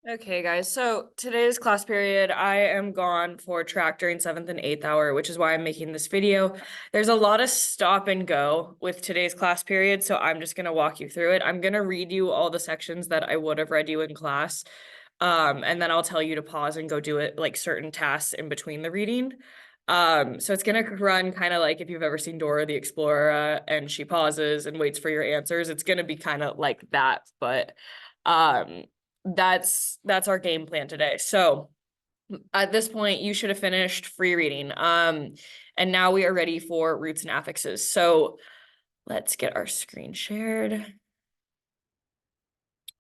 Okay, guys. So today's class period, I am gone for track during 7th and 8th hour, which is why I'm making this video. There's a lot of stop and go with today's class period, so I'm just going to walk you through it. I'm going to read you all the sections that I would have read you in class, and then I'll tell you to pause and go do it, like certain tasks in between the reading. So it's going to run kind of like if you've ever seen Dora the Explorer, and she pauses and waits for your answers. It's going to be kind of like that, but um that's our game plan today. So at this point, you should have finished free reading. And now we are ready for roots and affixes. So let's get our screen shared.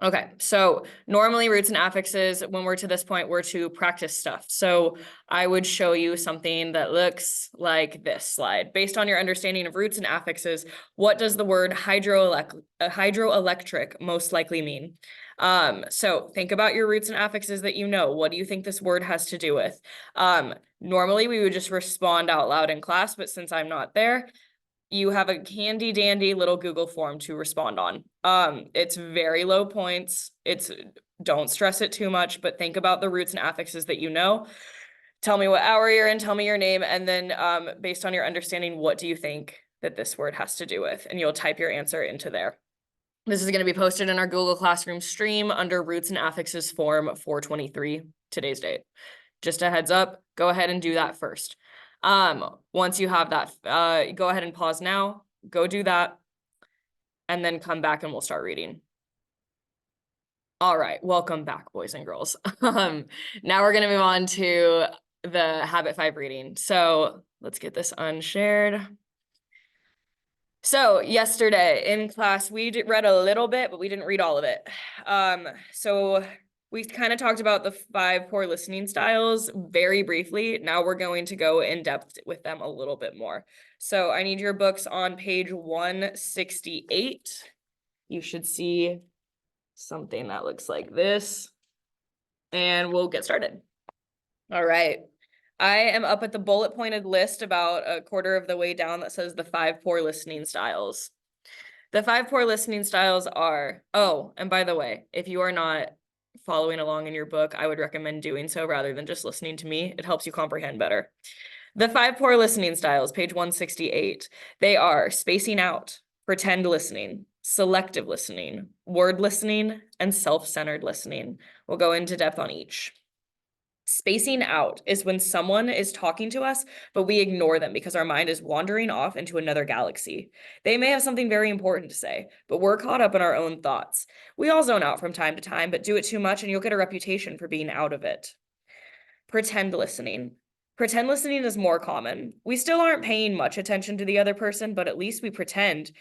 Okay, so normally roots and affixes, when we're to this point, we're to practice stuff. So I would show you something that looks like this slide. Based on your understanding of roots and affixes, what does the word hydroelectric most likely mean? So think about your roots and affixes that you know. What do you think this word has to do with? Normally we would just respond out loud in class, but since I'm not there, you have a handy dandy little Google form to respond on. It's very low points. Don't stress it too much, but think about the roots and affixes that you know. Tell me what hour you're in, tell me your name, and then based on your understanding, what do you think that this word has to do with? And you'll type your answer into there. This is going to be posted in our Google Classroom stream under roots and affixes form 423, today's date. Just a heads up, go ahead and do that first. Once you have that, go ahead and pause now, go do that, and then come back and we'll start reading. All right, welcome back, boys and girls. Now we're gonna move on to the Habit 5 reading. So let's get this unshared. So yesterday in class, we read a little bit, but we didn't read all of it. So we kind of talked about the 5 poor listening styles very briefly. Now we're going to go in depth with them a little bit more. So I need your books on page 168. You should see something that looks like this, and we'll get started. All right. I am up at the bullet pointed list about a quarter of the way down that says the 5 poor listening styles. The 5 poor listening styles are, oh, and by the way, if you are not following along in your book, I would recommend doing so rather than just listening to me. It helps you comprehend better. The 5 poor listening styles, page 168, they are spacing out, pretend listening, selective listening, word listening, and self-centered listening. We'll go into depth on each. Spacing out is when someone is talking to us, but we ignore them because our mind is wandering off into another galaxy. They may have something very important to say, but we're caught up in our own thoughts. We all zone out from time to time, but do it too much and you'll get a reputation for being out of it. Pretend listening. Pretend listening is more common. We still aren't paying much attention to the other person, but at least we pretend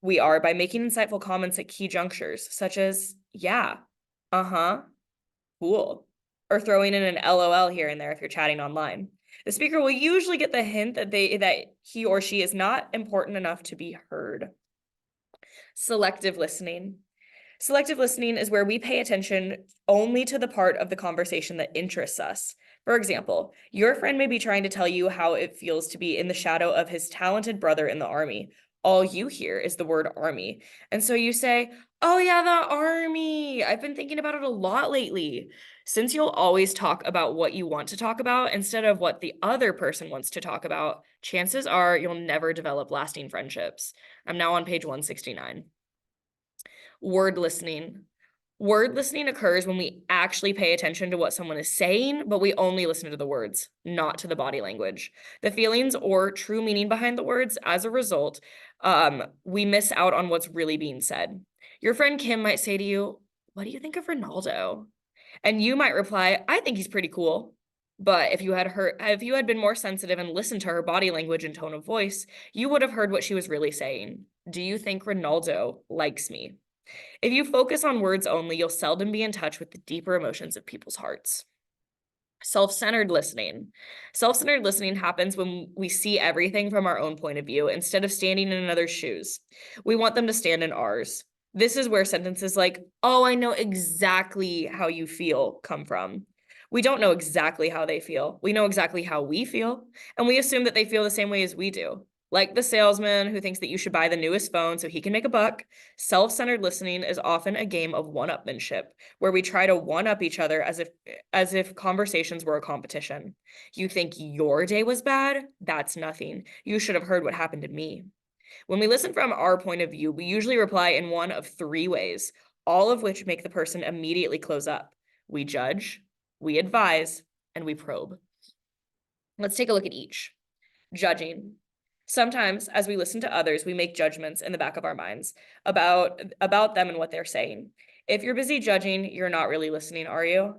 we are by making insightful comments at key junctures, such as, yeah, uh-huh, cool, or throwing in an LOL here and there if you're chatting online. The speaker will usually get the hint that he or she is not important enough to be heard. Selective listening. Selective listening is where we pay attention only to the part of the conversation that interests us. For example, your friend may be trying to tell you how it feels to be in the shadow of his talented brother in the army. All you hear is the word army. And so you say, oh yeah, the army. I've been thinking about it a lot lately. Since you'll always talk about what you want to talk about instead of what the other person wants to talk about, chances are you'll never develop lasting friendships. I'm now on page 169. Word listening. Word listening occurs when we actually pay attention to what someone is saying, but we only listen to the words, not to the body language. The feelings or true meaning behind the words, as a result, we miss out on what's really being said. Your friend Kim might say to you, what do you think of Ronaldo? And you might reply, I think he's pretty cool. But if you had been more sensitive and listened to her body language and tone of voice, you would have heard what she was really saying. Do you think Ronaldo likes me? If you focus on words only, you'll seldom be in touch with the deeper emotions of people's hearts. Self-centered listening. Self-centered listening happens when we see everything from our own point of view instead of standing in another's shoes. We want them to stand in ours. This is where sentences like, oh, I know exactly how you feel come from. We don't know exactly how they feel. We know exactly how we feel, and we assume that they feel the same way as we do. Like the salesman who thinks that you should buy the newest phone so he can make a buck, self-centered listening is often a game of one-upmanship, where we try to one-up each other as if conversations were a competition. You think your day was bad? That's nothing. You should have heard what happened to me. When we listen from our point of view, we usually reply in one of three ways, all of which make the person immediately close up. We judge, we advise, and we probe. Let's take a look at each. Judging. Sometimes, as we listen to others, we make judgments in the back of our minds about them and what they're saying. If you're busy judging, you're not really listening, are you?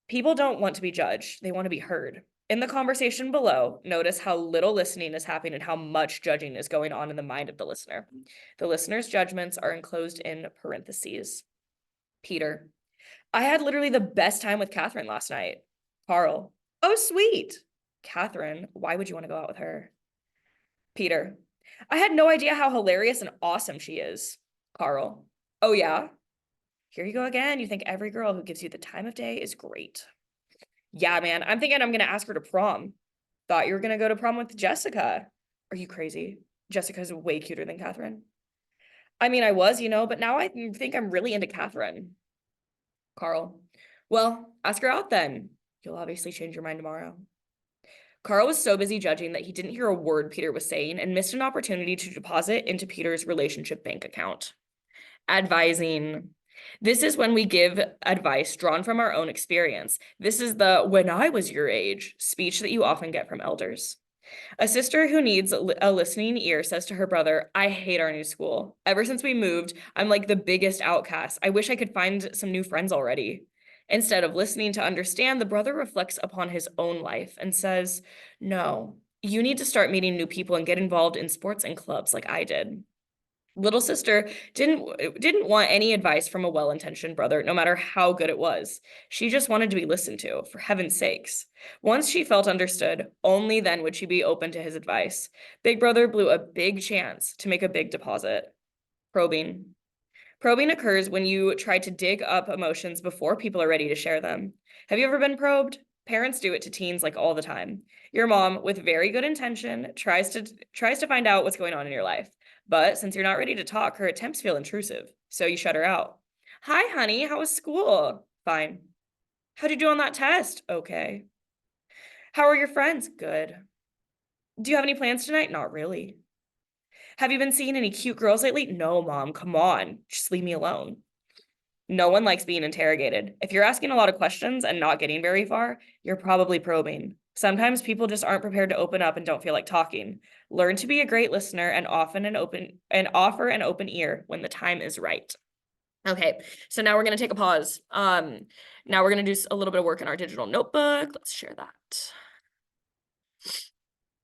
People don't want to be judged. They want to be heard. In the conversation below, notice how little listening is happening and how much judging is going on in the mind of the listener. The listener's judgments are enclosed in parentheses. Peter. I had literally the best time with Catherine last night. Carl. Oh, sweet. Catherine, why would you want to go out with her? Peter. I had no idea how hilarious and awesome she is. Carl. Oh, yeah? Here you go again. You think every girl who gives you the time of day is great. Yeah, man, I'm thinking I'm going to ask her to prom. Thought you were going to go to prom with Jessica. Are you crazy? Jessica's way cuter than Catherine. I mean, I was, but now I think I'm really into Catherine. Carl. Well, ask her out then. You'll obviously change your mind tomorrow. Carl was so busy judging that he didn't hear a word Peter was saying and missed an opportunity to deposit into Peter's relationship bank account. Advising. This is when we give advice drawn from our own experience. This is the "when I was your age" speech that you often get from elders. A sister who needs a listening ear says to her brother, I hate our new school. Ever since we moved, I'm like the biggest outcast. I wish I could find some new friends already. Instead of listening to understand, the brother reflects upon his own life and says, no, you need to start meeting new people and get involved in sports and clubs like I did. Little sister didn't want any advice from a well-intentioned brother, no matter how good it was. She just wanted to be listened to, for heaven's sakes. Once she felt understood, only then would she be open to his advice. Big brother blew a big chance to make a big deposit. Probing. Probing occurs when you try to dig up emotions before people are ready to share them. Have you ever been probed? Parents do it to teens like all the time. Your mom, with very good intention, tries to find out what's going on in your life. But since you're not ready to talk, her attempts feel intrusive, so you shut her out. Hi, honey, how was school? Fine. How'd you do on that test? Okay. How are your friends? Good. Do you have any plans tonight? Not really. Have you been seeing any cute girls lately? No, Mom, come on. Just leave me alone. No one likes being interrogated. If you're asking a lot of questions and not getting very far, you're probably probing. Sometimes people just aren't prepared to open up and don't feel like talking. Learn to be a great listener and offer an open ear when the time is right. Okay, so now we're going to take a pause. Now we're going to do a little bit of work in our digital notebook. Let's share that.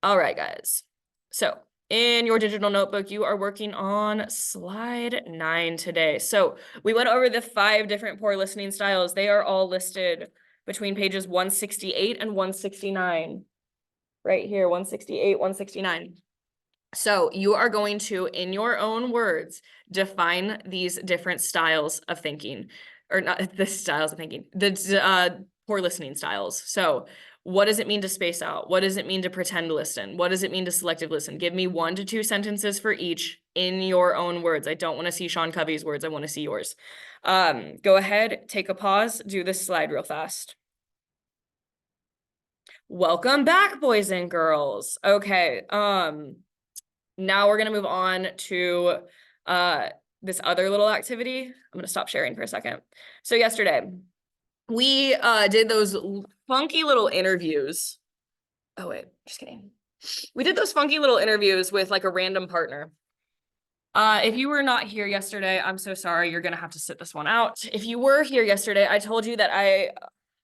All right, guys. So in your digital notebook, you are working on slide 9 today. So we went over the 5 different poor listening styles. They are all listed between pages 168 and 169. Right here, 168, 169. So you are going to, in your own words, define these different styles of thinking, or not the styles of thinking, the poor listening styles. So what does it mean to space out? What does it mean to pretend listen? What does it mean to selective listen? Give me 1 to 2 sentences for each in your own words. I don't want to see Sean Covey's words. I want to see yours. Go ahead, take a pause, do this slide real fast. Welcome back, boys and girls. Okay, now we're gonna move on to this other little activity. I'm gonna stop sharing for a second. So yesterday, we did those funky little interviews. Oh wait, just kidding. We did those funky little interviews with like a random partner. If you were not here yesterday, I'm so sorry. You're gonna have to sit this one out. If you were here yesterday, I told you that I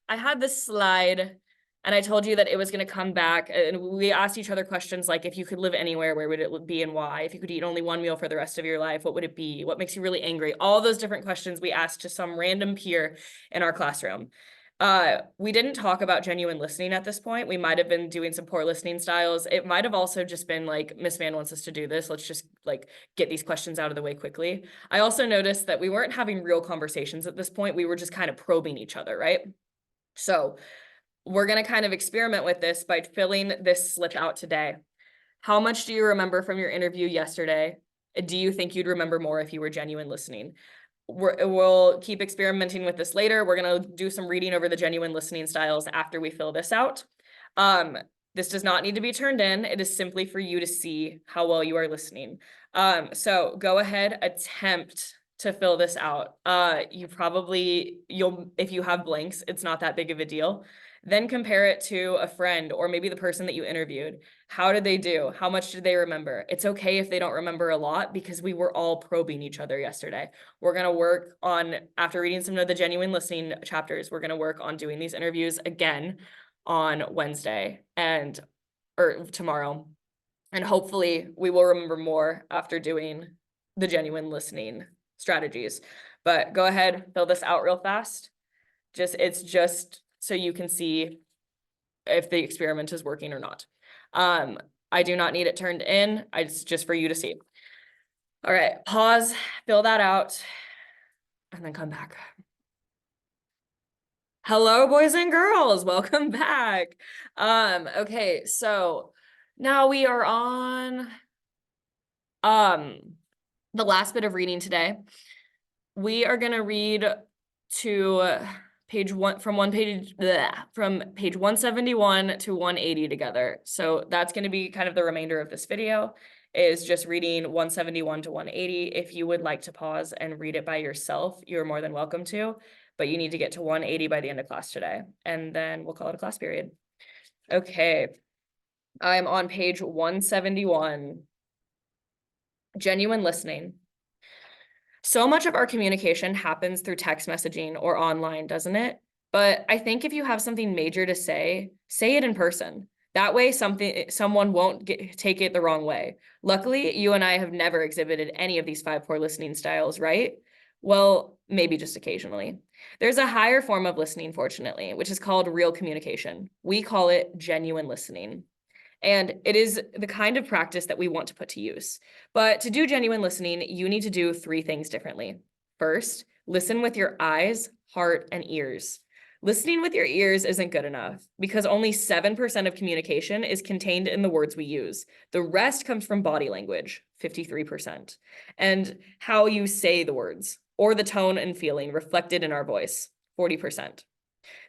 had this slide and I told you that it was going to come back, and we asked each other questions like, if you could live anywhere, where would it be and why? If you could eat only one meal for the rest of your life, what would it be? What makes you really angry? All those different questions we asked to some random peer in our classroom. We didn't talk about genuine listening at this point. We might have been doing some poor listening styles. It might have also just been like, Miss Mann wants us to do this. Let's just like get these questions out of the way quickly. I also noticed that we weren't having real conversations at this point. We were just kind of probing each other, right? So we're going to kind of experiment with this by filling this slip out today. How much do you remember from your interview yesterday? Do you think you'd remember more if you were genuine listening? We'll keep experimenting with this later. We're going to do some reading over the genuine listening styles after we fill this out. This does not need to be turned in. It is simply for you to see how well you are listening. So go ahead, attempt to fill this out. If you have blanks, it's not that big of a deal. Then compare it to a friend or maybe the person that you interviewed. How did they do? How much did they remember? It's okay if they don't remember a lot because we were all probing each other yesterday. We're going to work on, after reading some of the genuine listening chapters, we're going to work on doing these interviews again on Wednesday or tomorrow. And hopefully we will remember more after doing the genuine listening strategies. But go ahead, fill this out real fast. It's just so you can see if the experiment is working or not. I do not need it turned in. It's just for you to see. All right, pause, fill that out, and then come back. Hello, boys and girls, welcome back. Okay, so now we are on the last bit of reading today. We are gonna read to page 171 to 180 together. So that's going to be kind of the remainder of this video, is just reading 171 to 180. If you would like to pause and read it by yourself, you're more than welcome to, but you need to get to 180 by the end of class today, and then we'll call it a class period. Okay, I'm on page 171. Genuine listening. So much of our communication happens through text messaging or online, doesn't it? But I think if you have something major to say it in person. That way someone won't take it the wrong way. Luckily, you and I have never exhibited any of these 5 core listening styles, right? Well, maybe just occasionally. There's a higher form of listening, fortunately, which is called real communication. We call it genuine listening. And it is the kind of practice that we want to put to use. But to do genuine listening, you need to do 3 things differently. First, listen with your eyes, heart, and ears. Listening with your ears isn't good enough because only 7% of communication is contained in the words we use. The rest comes from body language, 53%, and how you say the words or the tone and feeling reflected in our voice, 40%.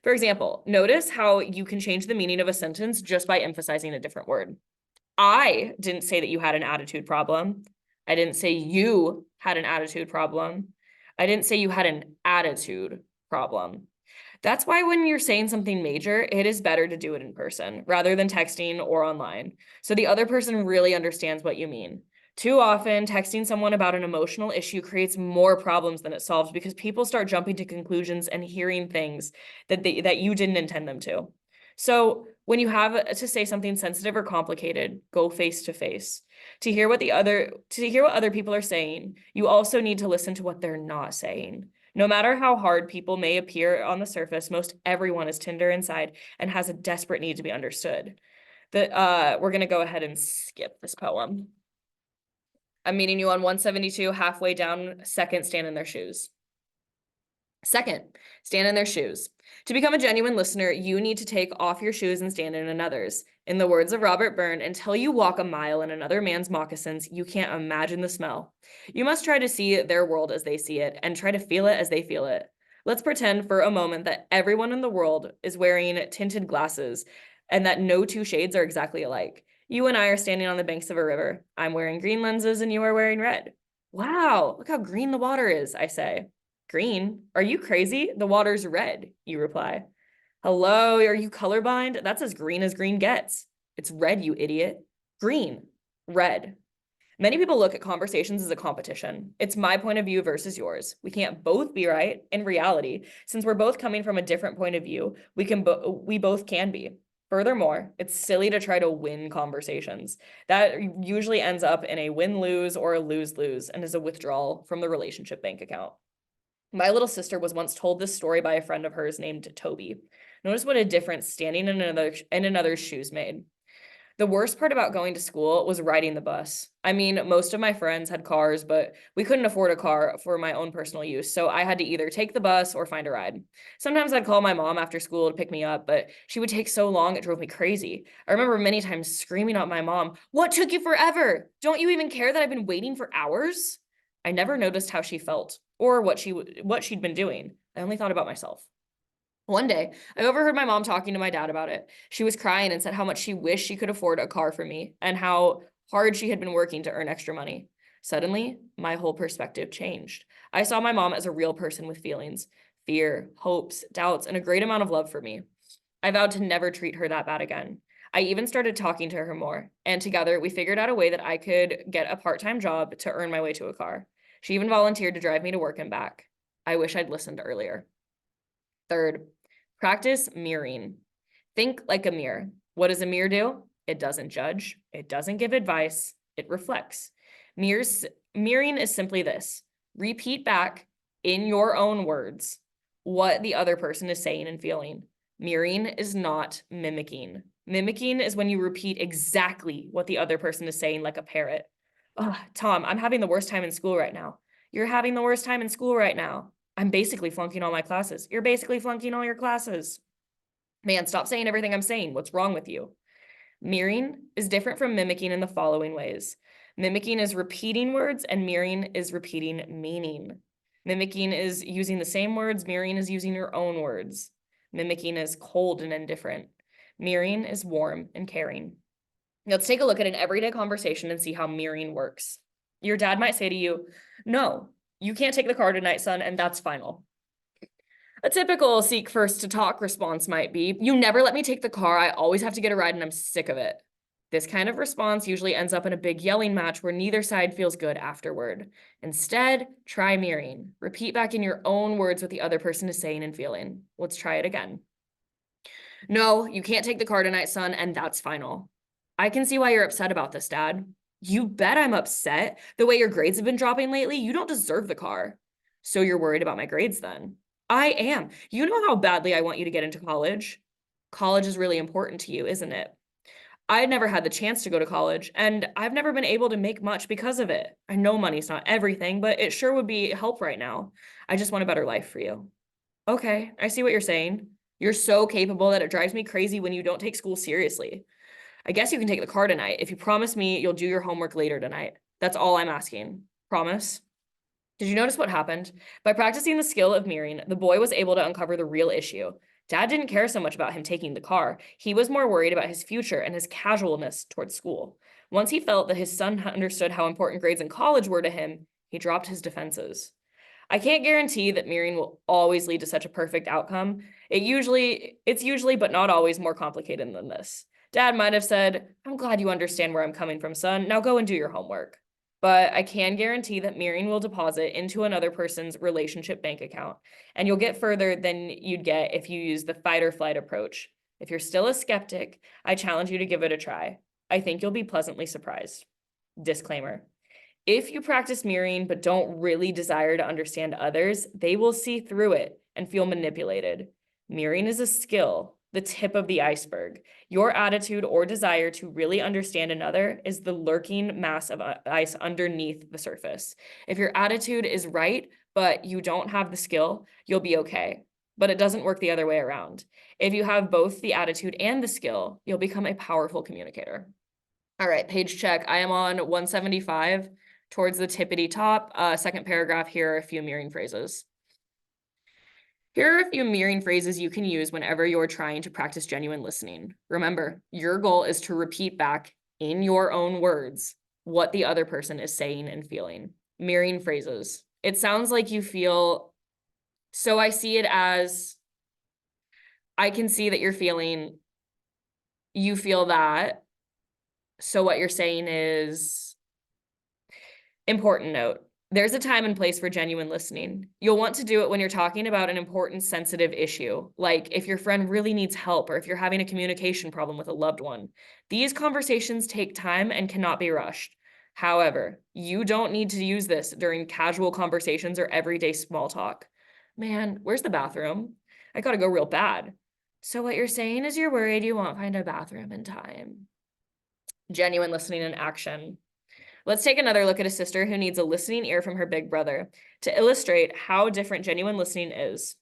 For example, notice how you can change the meaning of a sentence just by emphasizing a different word. I didn't say that you had an attitude problem. I didn't say you had an attitude problem. I didn't say you had an attitude problem. That's why when you're saying something major, it is better to do it in person rather than texting or online, so the other person really understands what you mean. Too often, texting someone about an emotional issue creates more problems than it solves because people start jumping to conclusions and hearing things that you didn't intend them to. So when you have to say something sensitive or complicated, go face to face. To hear what other people are saying, you also need to listen to what they're not saying. No matter how hard people may appear on the surface, most everyone is tender inside and has a desperate need to be understood. We're going to go ahead and skip this poem. I'm meeting you on 172, halfway down. Second, stand in their shoes. Second, stand in their shoes. To become a genuine listener, you need to take off your shoes and stand in another's. In the words of Robert Byrne, until you walk a mile in another man's moccasins, you can't imagine the smell. You must try to see their world as they see it and try to feel it as they feel it. Let's pretend for a moment that everyone in the world is wearing tinted glasses and that no 2 shades are exactly alike. You and I are standing on the banks of a river. I'm wearing green lenses and you are wearing red. Wow, look how green the water is, I say. Green? Are you crazy? The water's red, you reply. Hello, are you colorblind? That's as green gets. It's red, you idiot. Green, red. Many people look at conversations as a competition. It's my point of view versus yours. We can't both be right. In reality, since we're both coming from a different point of view, we both can be. Furthermore, it's silly to try to win conversations. That usually ends up in a win-lose or a lose-lose and is a withdrawal from the relationship bank account. My little sister was once told this story by a friend of hers named Toby. Notice what a difference standing in another's shoes made. The worst part about going to school was riding the bus. I mean, most of my friends had cars, but we couldn't afford a car for my own personal use. So I had to either take the bus or find a ride. Sometimes I'd call my mom after school to pick me up, but she would take so long, it drove me crazy. I remember many times screaming at my mom, "What took you forever? Don't you even care that I've been waiting for hours?" I never noticed how she felt or what she'd been doing. I only thought about myself. One day, I overheard my mom talking to my dad about it. She was crying and said how much she wished she could afford a car for me and how hard she had been working to earn extra money. Suddenly, my whole perspective changed. I saw my mom as a real person with feelings, fear, hopes, doubts, and a great amount of love for me. I vowed to never treat her that bad again. I even started talking to her more, and together we figured out a way that I could get a part-time job to earn my way to a car. She even volunteered to drive me to work and back. I wish I'd listened earlier. Third, practice mirroring. Think like a mirror. What does a mirror do? It doesn't judge. It doesn't give advice. It reflects. Mirroring is simply this. Repeat back in your own words what the other person is saying and feeling. Mirroring is not mimicking. Mimicking is when you repeat exactly what the other person is saying like a parrot. "Ugh, Tom, I'm having the worst time in school right now. You're having the worst time in school right now. I'm basically flunking all my classes. You're basically flunking all your classes. Man, stop saying everything I'm saying. What's wrong with you?" Mirroring is different from mimicking in the following ways. Mimicking is repeating words, and mirroring is repeating meaning. Mimicking is using the same words, mirroring is using your own words. Mimicking is cold and indifferent. Mirroring is warm and caring. Let's take a look at an everyday conversation and see how mirroring works. Your dad might say to you, "No, you can't take the car tonight, son, and that's final." A typical seek first to talk response might be, "You never let me take the car. I always have to get a ride and I'm sick of it." This kind of response usually ends up in a big yelling match where neither side feels good afterward. Instead, try mirroring. Repeat back in your own words what the other person is saying and feeling. Let's try it again. "No, you can't take the car tonight, son, and that's final." "I can see why you're upset about this, Dad." "You bet I'm upset. The way your grades have been dropping lately, you don't deserve the car." "So you're worried about my grades then?" "I am. You know how badly I want you to get into college." "College is really important to you, isn't it?" "I never had the chance to go to college, and I've never been able to make much because of it. I know money's not everything, but it sure would be help right now. I just want a better life for you." "Okay, I see what you're saying. You're so capable that it drives me crazy when you don't take school seriously. I guess you can take the car tonight if you promise me you'll do your homework later tonight. That's all I'm asking. Promise?" Did you notice what happened? By practicing the skill of mirroring, the boy was able to uncover the real issue. Dad didn't care so much about him taking the car. He was more worried about his future and his casualness towards school. Once he felt that his son understood how important grades in college were to him, he dropped his defenses. I can't guarantee that mirroring will always lead to such a perfect outcome. It's usually, but not always, more complicated than this. Dad might have said, "I'm glad you understand where I'm coming from, son. Now go and do your homework." But I can guarantee that mirroring will deposit into another person's relationship bank account, and you'll get further than you'd get if you use the fight or flight approach. If you're still a skeptic, I challenge you to give it a try. I think you'll be pleasantly surprised. Disclaimer. If you practice mirroring but don't really desire to understand others, they will see through it and feel manipulated. Mirroring is a skill, the tip of the iceberg. Your attitude or desire to really understand another is the lurking mass of ice underneath the surface. If your attitude is right, but you don't have the skill, you'll be okay. But it doesn't work the other way around. If you have both the attitude and the skill, you'll become a powerful communicator. All right, page check. I am on 175 towards the tippity top. Second paragraph, here are a few mirroring phrases. Here are a few mirroring phrases you can use whenever you're trying to practice genuine listening. Remember, your goal is to repeat back in your own words what the other person is saying and feeling. Mirroring phrases. It sounds like you feel, "So I see it as, I can see that you're feeling, you feel that. So what you're saying is," important note. There's a time and place for genuine listening. You'll want to do it when you're talking about an important, sensitive issue, like if your friend really needs help or if you're having a communication problem with a loved one. These conversations take time and cannot be rushed. However, you don't need to use this during casual conversations or everyday small talk. "Man, where's the bathroom? I gotta go real bad." "So what you're saying is you're worried you won't find a bathroom in time." Genuine listening in action. Let's take another look at a sister who needs a listening ear from her big brother to illustrate how different genuine listening is.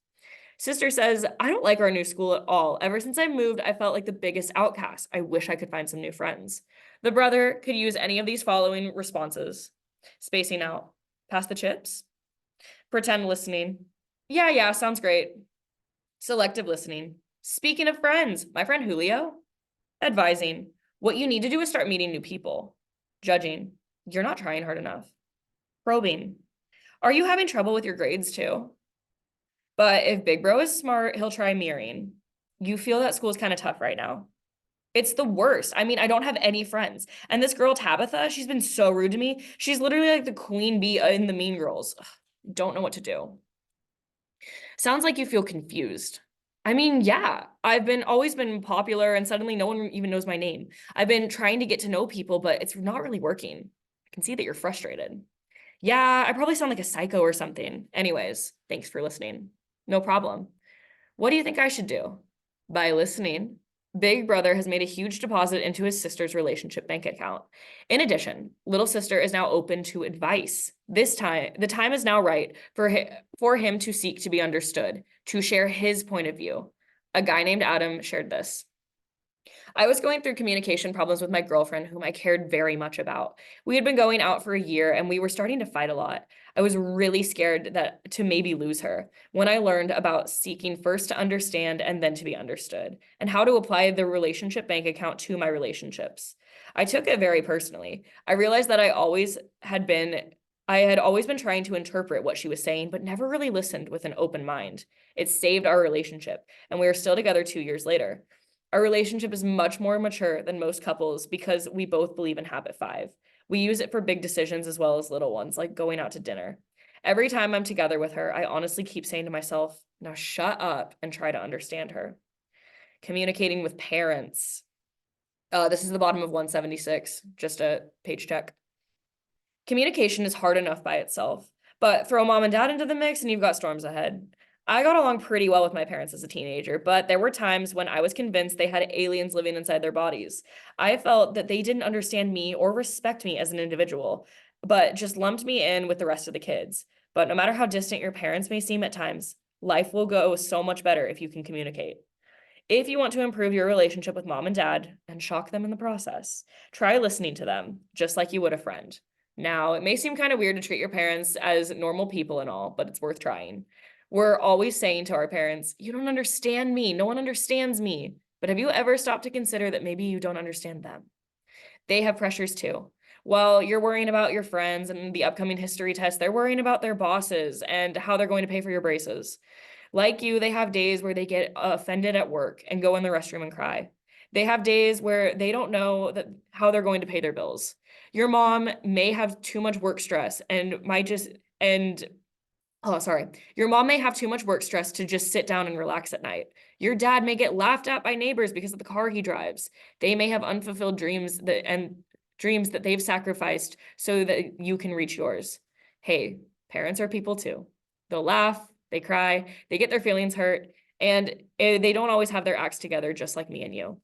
Sister says, I don't like our new school at all. Ever since I moved, I felt like the biggest outcast. I wish I could find some new friends. The brother could use any of these following responses. Spacing out. Pass the chips. Pretend listening. Yeah, sounds great. Selective listening. Speaking of friends, my friend Julio. Advising. What you need to do is start meeting new people. Judging. You're not trying hard enough. Probing. Are you having trouble with your grades too? But if Big Bro is smart, he'll try mirroring. You feel that school's kind of tough right now. It's the worst. I mean, I don't have any friends. And this girl, Tabitha, she's been so rude to me. She's literally like the queen bee in the Mean Girls. Ugh, don't know what to do. Sounds like you feel confused. I mean, yeah, always been popular and suddenly no one even knows my name. I've been trying to get to know people, but it's not really working. I can see that you're frustrated. Yeah, I probably sound like a psycho or something. Anyways, thanks for listening. No problem. What do you think I should do? By listening, Big Brother has made a huge deposit into his sister's relationship bank account. In addition, little sister is now open to advice. This time, the time is now right for him to seek to be understood, to share his point of view. A guy named Adam shared this. I was going through communication problems with my girlfriend, whom I cared very much about. We had been going out for a year and we were starting to fight a lot. I was really scared that to maybe lose her when I learned about seeking first to understand and then to be understood, and how to apply the relationship bank account to my relationships. I took it very personally. I realized that I had always been trying to interpret what she was saying, but never really listened with an open mind. It saved our relationship, and we are still together 2 years later. Our relationship is much more mature than most couples because we both believe in habit 5. We use it for big decisions as well as little ones, like going out to dinner. Every time I'm together with her, I honestly keep saying to myself, now shut up and try to understand her. Communicating with parents. This is the bottom of 176, just a page check. Communication is hard enough by itself, but throw mom and dad into the mix and you've got storms ahead. I got along pretty well with my parents as a teenager, but there were times when I was convinced they had aliens living inside their bodies. I felt that they didn't understand me or respect me as an individual, but just lumped me in with the rest of the kids. But no matter how distant your parents may seem at times, life will go so much better if you can communicate. If you want to improve your relationship with mom and dad and shock them in the process, try listening to them, just like you would a friend. Now, it may seem kind of weird to treat your parents as normal people and all, but it's worth trying. We're always saying to our parents, you don't understand me. No one understands me. But have you ever stopped to consider that maybe you don't understand them? They have pressures too. While you're worrying about your friends and the upcoming history test, they're worrying about their bosses and how they're going to pay for your braces. Like you, they have days where they get offended at work and go in the restroom and cry. They have days where they don't know how they're going to pay their bills. Your mom may have too much work stress and might just and Oh, sorry. Your mom may have too much work stress to just sit down and relax at night. Your dad may get laughed at by neighbors because of the car he drives. They may have unfulfilled dreams that they've sacrificed so that you can reach yours. Hey, parents are people too. They'll laugh, they cry, they get their feelings hurt, and they don't always have their acts together just like me and you.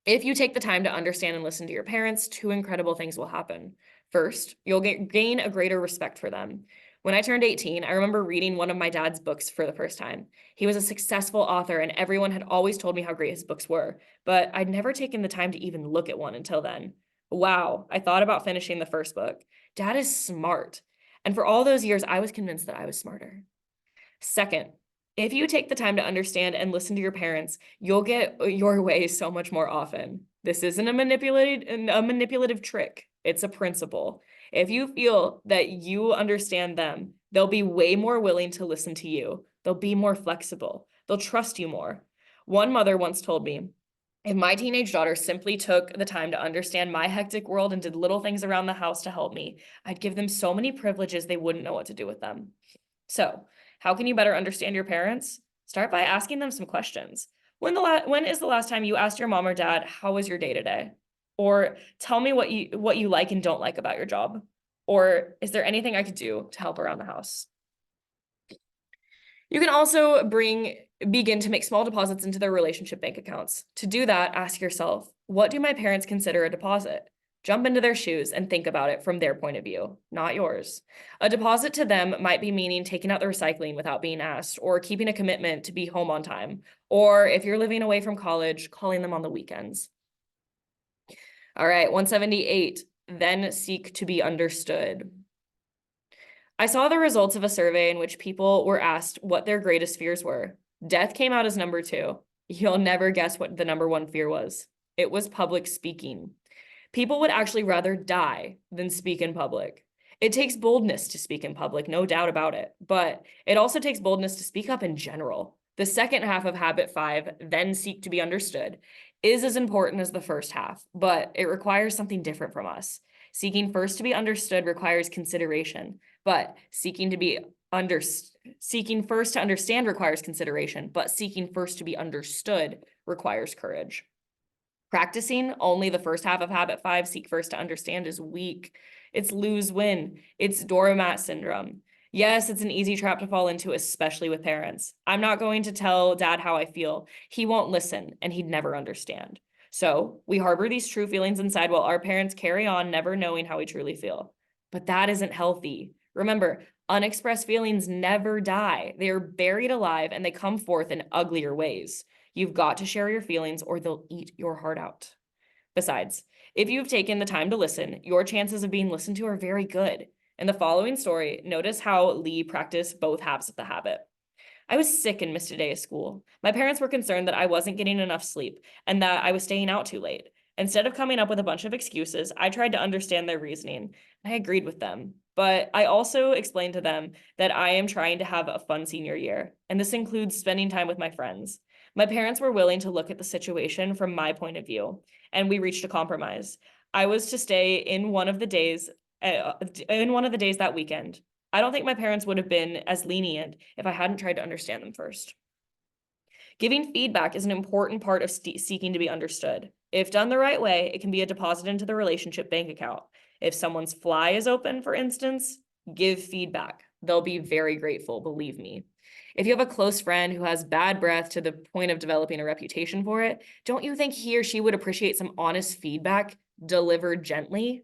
If you take the time to understand and listen to your parents, two incredible things will happen. First, you'll gain a greater respect for them. When I turned 18, I remember reading one of my dad's books for the first time. He was a successful author, and everyone had always told me how great his books were, but I'd never taken the time to even look at one until then. Wow, I thought about finishing the first book. Dad is smart. And for all those years, I was convinced that I was smarter. Second, if you take the time to understand and listen to your parents, you'll get your way so much more often. This isn't a manipulative trick. It's a principle. If you feel that you understand them, they'll be way more willing to listen to you. They'll be more flexible. They'll trust you more. One mother once told me, if my teenage daughter simply took the time to understand my hectic world and did little things around the house to help me, I'd give them so many privileges they wouldn't know what to do with them. So, how can you better understand your parents? Start by asking them some questions. When is the last time you asked your mom or dad, how was your day today? Or tell me what you like and don't like about your job. Or is there anything I could do to help around the house? You can also begin to make small deposits into their relationship bank accounts. To do that, ask yourself, What do my parents consider a deposit? Jump into their shoes and think about it from their point of view, not yours. A deposit to them might be meaning taking out the recycling without being asked, or keeping a commitment to be home on time, or if you're living away from college, calling them on the weekends. All right, 178, then seek to be understood. I saw the results of a survey in which people were asked what their greatest fears were. Death came out as number 2. You'll never guess what the number 1 fear was. It was public speaking. People would actually rather die than speak in public. It takes boldness to speak in public, no doubt about it, but it also takes boldness to speak up in general. The second half of habit 5, then seek to be understood, is as important as the first half, but it requires something different from us. Seeking first to be understood requires consideration, but seeking first to understand requires consideration, but seeking first to be understood requires courage. Practicing only the first half of habit 5, seek first to understand, is weak. It's lose-win. It's doormat syndrome. Yes, it's an easy trap to fall into, especially with parents. I'm not going to tell dad how I feel. He won't listen, and he'd never understand. So we harbor these true feelings inside while our parents carry on never knowing how we truly feel. But that isn't healthy. Remember, unexpressed feelings never die. They are buried alive, and they come forth in uglier ways. You've got to share your feelings or they'll eat your heart out. Besides, if you've taken the time to listen, your chances of being listened to are very good. In the following story, notice how Lee practiced both halves of the habit. I was sick and missed a day of school. My parents were concerned that I wasn't getting enough sleep and that I was staying out too late. Instead of coming up with a bunch of excuses, I tried to understand their reasoning. I agreed with them, but I also explained to them that I am trying to have a fun senior year, and this includes spending time with my friends. My parents were willing to look at the situation from my point of view, and we reached a compromise. I was to stay in one of the days that weekend. I don't think my parents would have been as lenient if I hadn't tried to understand them first. Giving feedback is an important part of seeking to be understood. If done the right way, it can be a deposit into the relationship bank account. If someone's fly is open, for instance, give feedback. They'll be very grateful, believe me. If you have a close friend who has bad breath to the point of developing a reputation for it, don't you think he or she would appreciate some honest feedback delivered gently?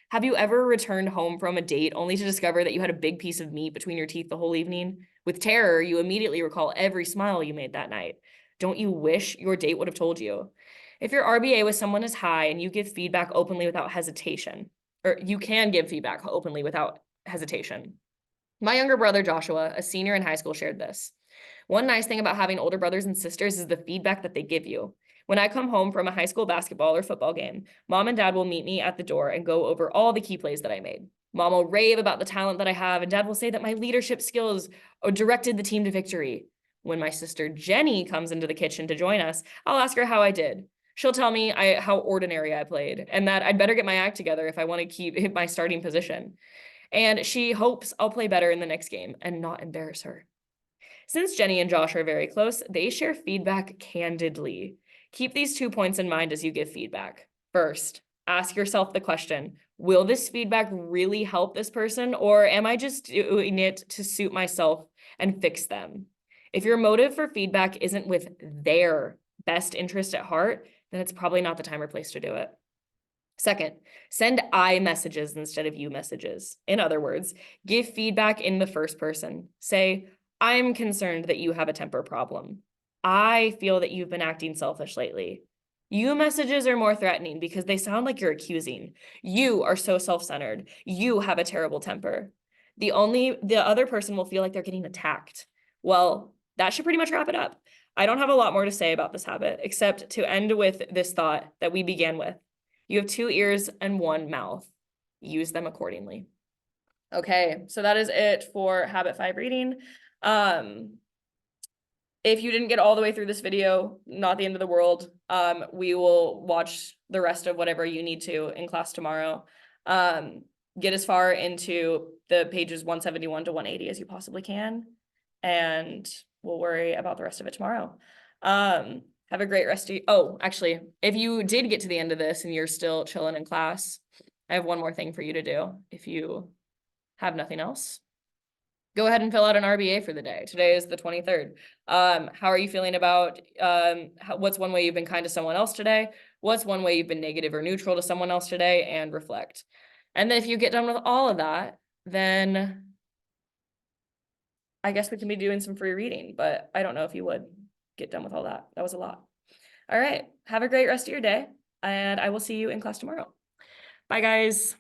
Have you ever returned home from a date only to discover that you had a big piece of meat between your teeth the whole evening? With terror, you immediately recall every smile you made that night. Don't you wish your date would have told you? If your RBA with someone is high and you give feedback openly without hesitation, or you can give feedback openly without hesitation. My younger brother, Joshua, a senior in high school, shared this. One nice thing about having older brothers and sisters is the feedback that they give you. When I come home from a high school basketball or football game, mom and dad will meet me at the door and go over all the key plays that I made. Mom will rave about the talent that I have, and dad will say that my leadership skills directed the team to victory. When my sister Jenny comes into the kitchen to join us, I'll ask her how I did. She'll tell me how ordinary I played and that I'd better get my act together if I want to keep my starting position. And she hopes I'll play better in the next game and not embarrass her. Since Jenny and Josh are very close, they share feedback candidly. Keep these 2 points in mind as you give feedback. First, ask yourself the question, will this feedback really help this person, or am I just doing it to suit myself and fix them? If your motive for feedback isn't with their best interest at heart, then it's probably not the time or place to do it. Second, send I messages instead of you messages. In other words, give feedback in the first person. Say, I'm concerned that you have a temper problem. I feel that you've been acting selfish lately. You messages are more threatening because they sound like you're accusing. You are so self-centered. You have a terrible temper. The other person will feel like they're getting attacked. Well, that should pretty much wrap it up. I don't have a lot more to say about this habit, except to end with this thought that we began with. You have 2 ears and 1 mouth. Use them accordingly. Okay, so that is it for habit 5 reading. If you didn't get all the way through this video, not the end of the world. We will watch the rest of whatever you need to in class tomorrow. Get as far into the pages 171 to 180 as you possibly can, and we'll worry about the rest of it tomorrow. Have a great rest of oh, actually, if you did get to the end of this and you're still chilling in class, I have one more thing for you to do. If you have nothing else, go ahead and fill out an RBA for the day. Today is the 23rd. How are you feeling about what's one way you've been kind to someone else today? what's one way you've been negative or neutral to someone else today, and reflect. And then if you get done with all of that, then I guess we can be doing some free reading, but I don't know if you would get done with all that. That was a lot. All right. Have a great rest of your day, and I will see you in class tomorrow. Bye, guys.